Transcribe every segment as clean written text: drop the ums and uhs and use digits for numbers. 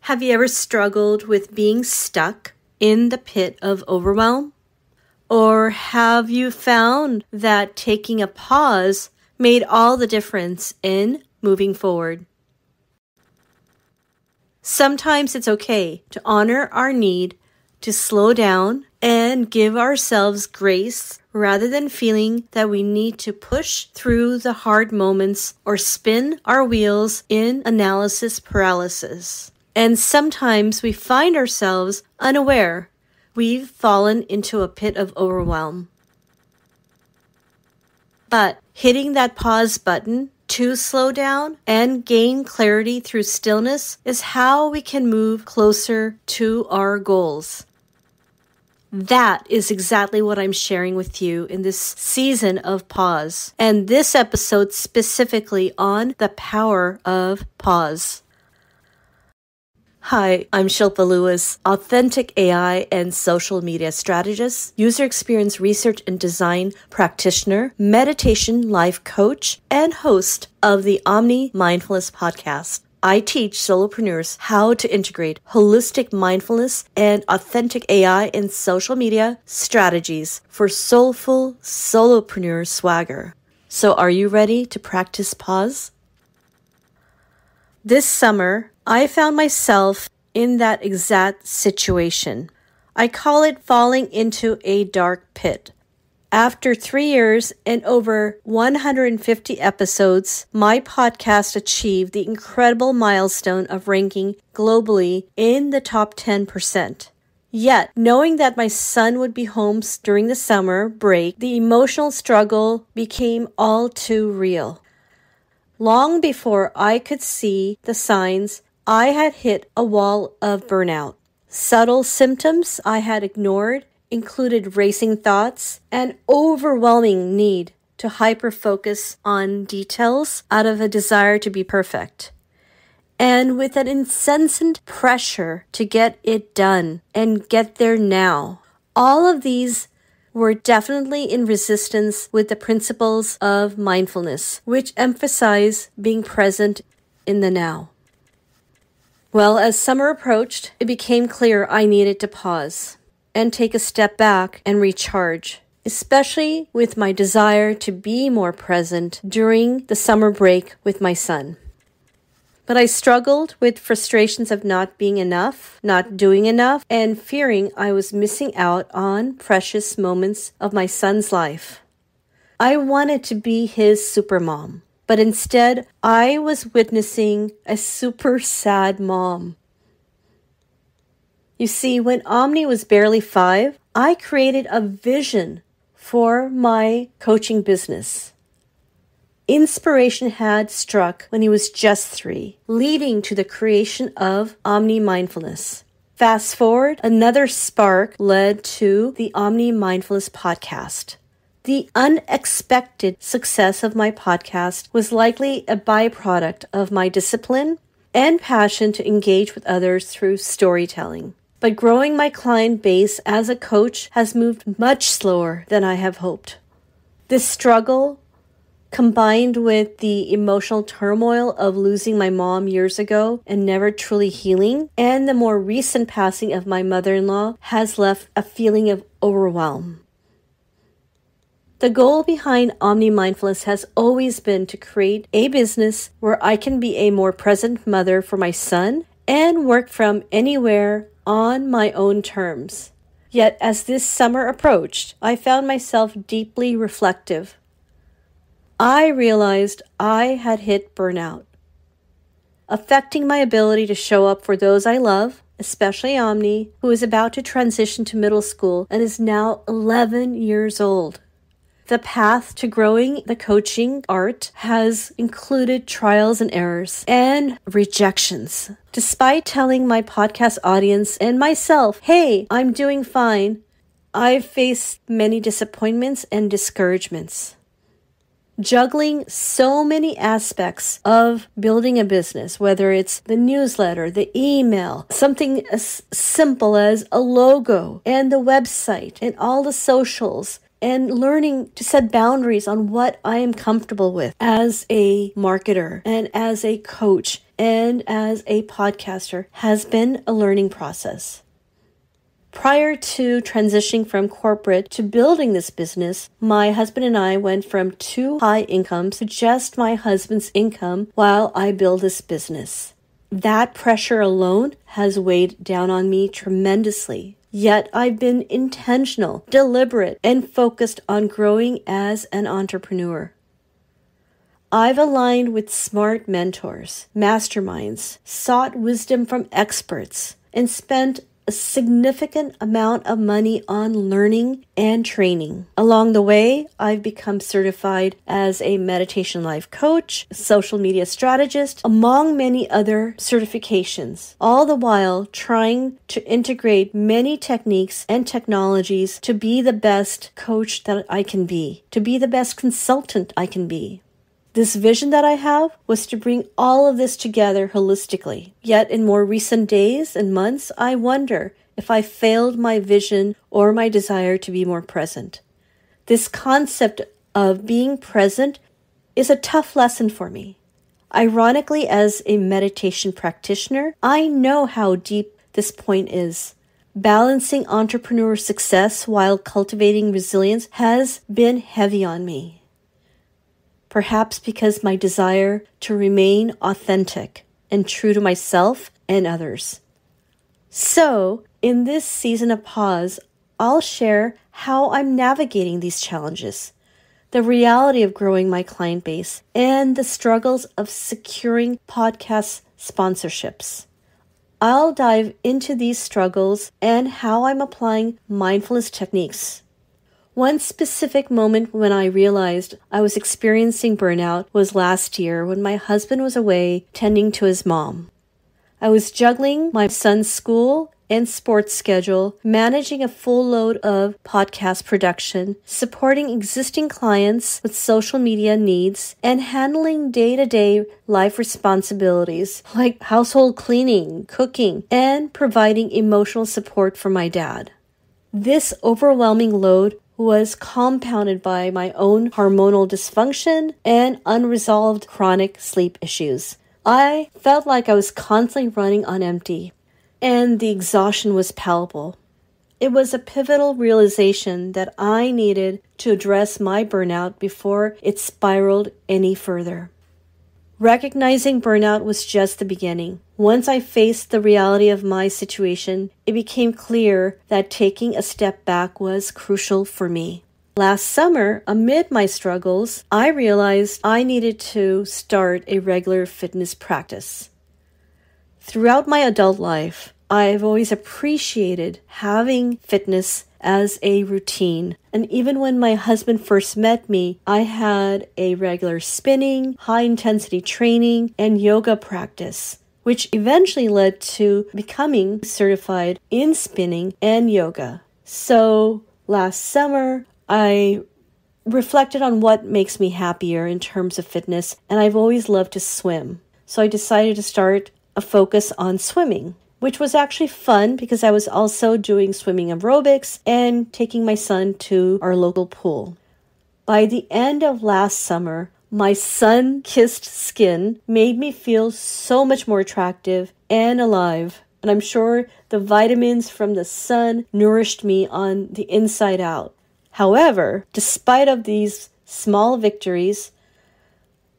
Have you ever struggled with being stuck in the pit of overwhelm? Or have you found that taking a pause made all the difference in moving forward? Sometimes it's okay to honor our need to slow down and give ourselves grace rather than feeling that we need to push through the hard moments or spin our wheels in analysis paralysis. And sometimes we find ourselves unaware we've fallen into a pit of overwhelm. But hitting that pause button to slow down and gain clarity through stillness is how we can move closer to our goals. That is exactly what I'm sharing with you in this season of pause, and this episode specifically on the power of pause. Hi, I'm Shilpa Lewis, authentic AI and social media strategist, user experience research and design practitioner, meditation life coach, and host of the Mindfulness podcast. I teach solopreneurs how to integrate holistic mindfulness and authentic AI and social media strategies for soulful solopreneur swagger. So are you ready to practice pause? This summer, I found myself in that exact situation. I call it falling into a dark pit. After 3 years and over 150 episodes, my podcast achieved the incredible milestone of ranking globally in the top 10%. Yet, knowing that my son would be home during the summer break, the emotional struggle became all too real. Long before I could see the signs, I had hit a wall of burnout. Subtle symptoms I had ignored included racing thoughts and overwhelming need to hyper-focus on details out of a desire to be perfect. And with an incessant pressure to get it done and get there now. All of these were definitely in resistance with the principles of mindfulness, which emphasize being present in the now. Well, as summer approached, it became clear I needed to pause and take a step back and recharge, especially with my desire to be more present during the summer break with my son. But I struggled with frustrations of not being enough, not doing enough, and fearing I was missing out on precious moments of my son's life. I wanted to be his supermom, but instead I was witnessing a super sad mom. You see, when Omni was barely 5, I created a vision for my coaching business. Inspiration had struck when he was just 3, leading to the creation of Omni Mindfulness. Fast forward, another spark led to the Omni Mindfulness podcast. The unexpected success of my podcast was likely a byproduct of my discipline and passion to engage with others through storytelling. But growing my client base as a coach has moved much slower than I have hoped. This struggle, combined with the emotional turmoil of losing my mom years ago and never truly healing, and the more recent passing of my mother-in-law, has left a feeling of overwhelm. The goal behind Omni Mindfulness has always been to create a business where I can be a more present mother for my son and work from anywhere on my own terms. Yet as this summer approached, I found myself deeply reflective. I realized I had hit burnout, affecting my ability to show up for those I love, especially Omni, who is about to transition to middle school and is now 11 years old. The path to growing the coaching art has included trials and errors and rejections. Despite telling my podcast audience and myself, hey, I'm doing fine, I've faced many disappointments and discouragements. Juggling so many aspects of building a business, whether it's the newsletter, the email, something as simple as a logo and the website and all the socials, and learning to set boundaries on what I am comfortable with as a marketer and as a coach and as a podcaster has been a learning process. Prior to transitioning from corporate to building this business, my husband and I went from 2 high incomes to just my husband's income while I build this business. That pressure alone has weighed down on me tremendously. Yet I've been intentional, deliberate, and focused on growing as an entrepreneur. I've aligned with smart mentors, masterminds, sought wisdom from experts, and spent a significant amount of money on learning and training. Along the way, I've become certified as a meditation life coach, social media strategist, among many other certifications, all the while trying to integrate many techniques and technologies to be the best coach that I can be, to be the best consultant I can be. This vision that I have was to bring all of this together holistically. Yet in more recent days and months, I wonder if I failed my vision or my desire to be more present. This concept of being present is a tough lesson for me. Ironically, as a meditation practitioner, I know how deep this point is. Balancing entrepreneur success while cultivating resilience has been heavy on me. Perhaps because my desire to remain authentic and true to myself and others. So, in this season of pause, I'll share how I'm navigating these challenges, the reality of growing my client base, and the struggles of securing podcast sponsorships. I'll dive into these struggles and how I'm applying mindfulness techniques. One specific moment when I realized I was experiencing burnout was last year when my husband was away tending to his mom. I was juggling my son's school and sports schedule, managing a full load of podcast production, supporting existing clients with social media needs, and handling day-to-day life responsibilities like household cleaning, cooking, and providing emotional support for my dad. This overwhelming load was compounded by my own hormonal dysfunction and unresolved chronic sleep issues. I felt like I was constantly running on empty, and the exhaustion was palpable. It was a pivotal realization that I needed to address my burnout before it spiraled any further. Recognizing burnout was just the beginning. Once I faced the reality of my situation, it became clear that taking a step back was crucial for me. Last summer, amid my struggles, I realized I needed to start a regular fitness practice. Throughout my adult life, I've always appreciated having fitness as a routine. And even when my husband first met me, I had a regular spinning, high-intensity training, and yoga practice, which eventually led to becoming certified in spinning and yoga. So last summer, I reflected on what makes me happier in terms of fitness, and I've always loved to swim. So I decided to start a focus on swimming, which was actually fun because I was also doing swimming aerobics and taking my son to our local pool. By the end of last summer, my sun-kissed skin made me feel so much more attractive and alive, and I'm sure the vitamins from the sun nourished me on the inside out. However, despite of these small victories,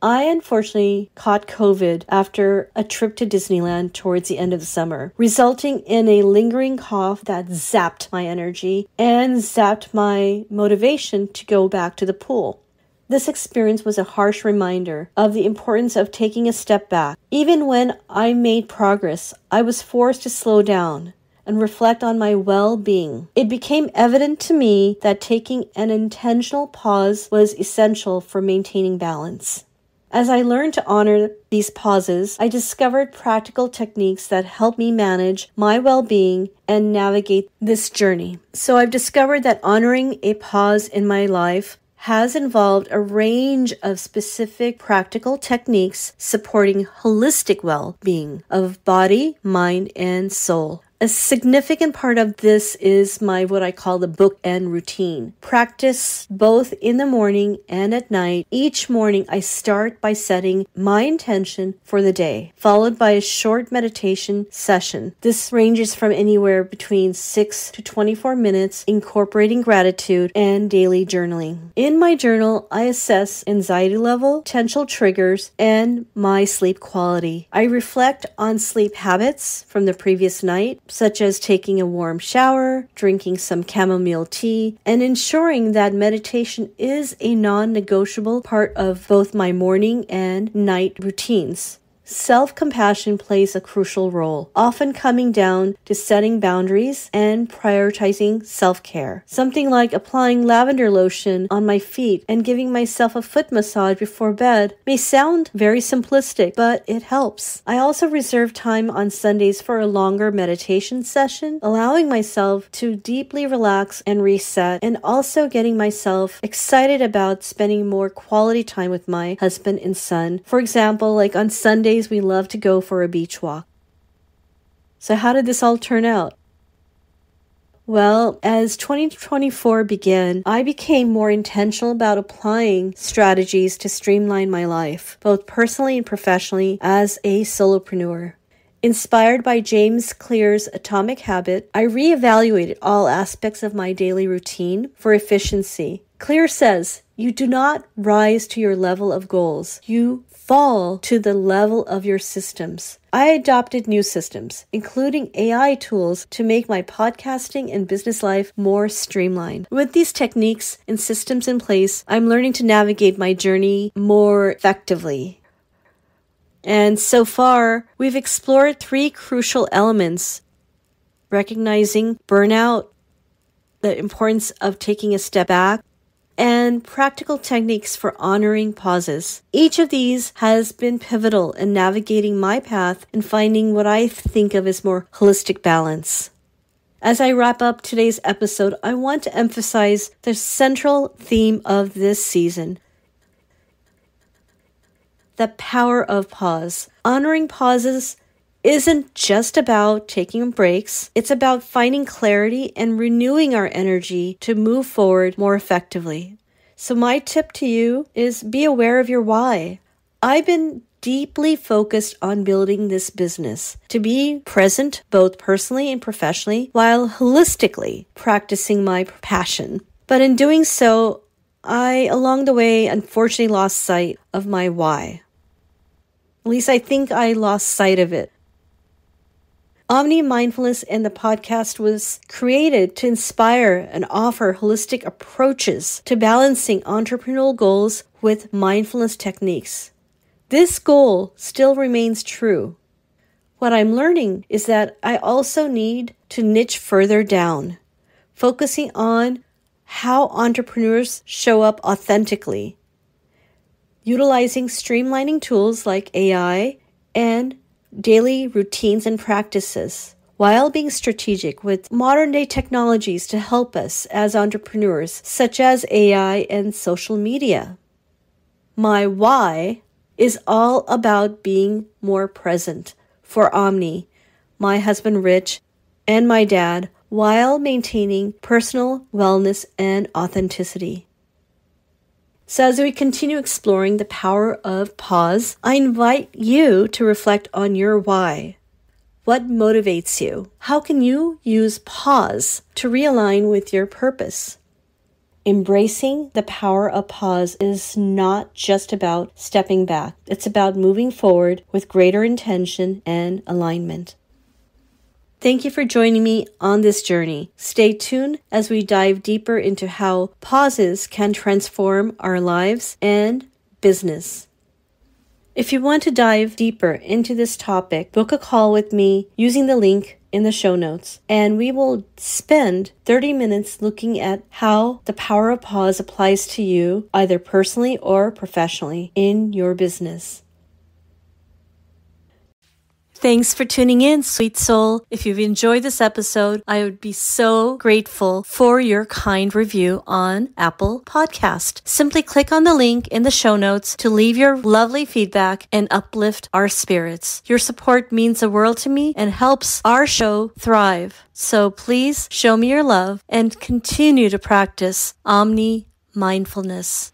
I unfortunately caught COVID after a trip to Disneyland towards the end of the summer, resulting in a lingering cough that zapped my energy and zapped my motivation to go back to the pool. This experience was a harsh reminder of the importance of taking a step back. Even when I made progress, I was forced to slow down and reflect on my well-being. It became evident to me that taking an intentional pause was essential for maintaining balance. As I learned to honor these pauses, I discovered practical techniques that help me manage my well-being and navigate this journey. So I've discovered that honoring a pause in my life has involved a range of specific practical techniques supporting holistic well-being of body, mind, and soul. A significant part of this is my what I call the bookend routine. Practice both in the morning and at night. Each morning I start by setting my intention for the day, followed by a short meditation session. This ranges from anywhere between 6 to 24 minutes, incorporating gratitude and daily journaling. In my journal, I assess anxiety level, potential triggers, and my sleep quality. I reflect on sleep habits from the previous night, such as taking a warm shower, drinking some chamomile tea, and ensuring that meditation is a non-negotiable part of both my morning and night routines. Self-compassion plays a crucial role, often coming down to setting boundaries and prioritizing self-care. Something like applying lavender lotion on my feet and giving myself a foot massage before bed may sound very simplistic, but it helps. I also reserve time on Sundays for a longer meditation session, allowing myself to deeply relax and reset, and also getting myself excited about spending more quality time with my husband and son. For example, like on Sundays, we love to go for a beach walk. So how did this all turn out? Well, as 2024 began, I became more intentional about applying strategies to streamline my life, both personally and professionally as a solopreneur. Inspired by James Clear's Atomic Habit, I reevaluated all aspects of my daily routine for efficiency. Clear says, you do not rise to your level of goals. You fall to the level of your systems. I adopted new systems, including AI tools, to make my podcasting and business life more streamlined. With these techniques and systems in place, I'm learning to navigate my journey more effectively. And so far, we've explored 3 crucial elements: recognizing burnout, the importance of taking a step back, and practical techniques for honoring pauses. Each of these has been pivotal in navigating my path and finding what I think of as more holistic balance. As I wrap up today's episode, I want to emphasize the central theme of this season: the power of pause. Honoring pauses isn't just about taking breaks. It's about finding clarity and renewing our energy to move forward more effectively. So my tip to you is be aware of your why. I've been deeply focused on building this business to be present both personally and professionally while holistically practicing my passion. But in doing so, I, along the way, unfortunately lost sight of my why. At least I think I lost sight of it. Omni Mindfulness and the podcast was created to inspire and offer holistic approaches to balancing entrepreneurial goals with mindfulness techniques. This goal still remains true. What I'm learning is that I also need to niche further down, focusing on how entrepreneurs show up authentically, utilizing streamlining tools like AI and daily routines and practices, while being strategic with modern-day technologies to help us as entrepreneurs, such as AI and social media. My why is all about being more present for Omni, my husband Rich, and my dad, while maintaining personal wellness and authenticity. So as we continue exploring the power of pause, I invite you to reflect on your why. What motivates you? How can you use pause to realign with your purpose? Embracing the power of pause is not just about stepping back. It's about moving forward with greater intention and alignment. Thank you for joining me on this journey. Stay tuned as we dive deeper into how pauses can transform our lives and business. If you want to dive deeper into this topic, book a call with me using the link in the show notes, and we will spend 30 minutes looking at how the power of pause applies to you, either personally or professionally, in your business. Thanks for tuning in, sweet soul. If you've enjoyed this episode, I would be so grateful for your kind review on Apple Podcast. Simply click on the link in the show notes to leave your lovely feedback and uplift our spirits. Your support means the world to me and helps our show thrive. So please show me your love and continue to practice Omni Mindfulness.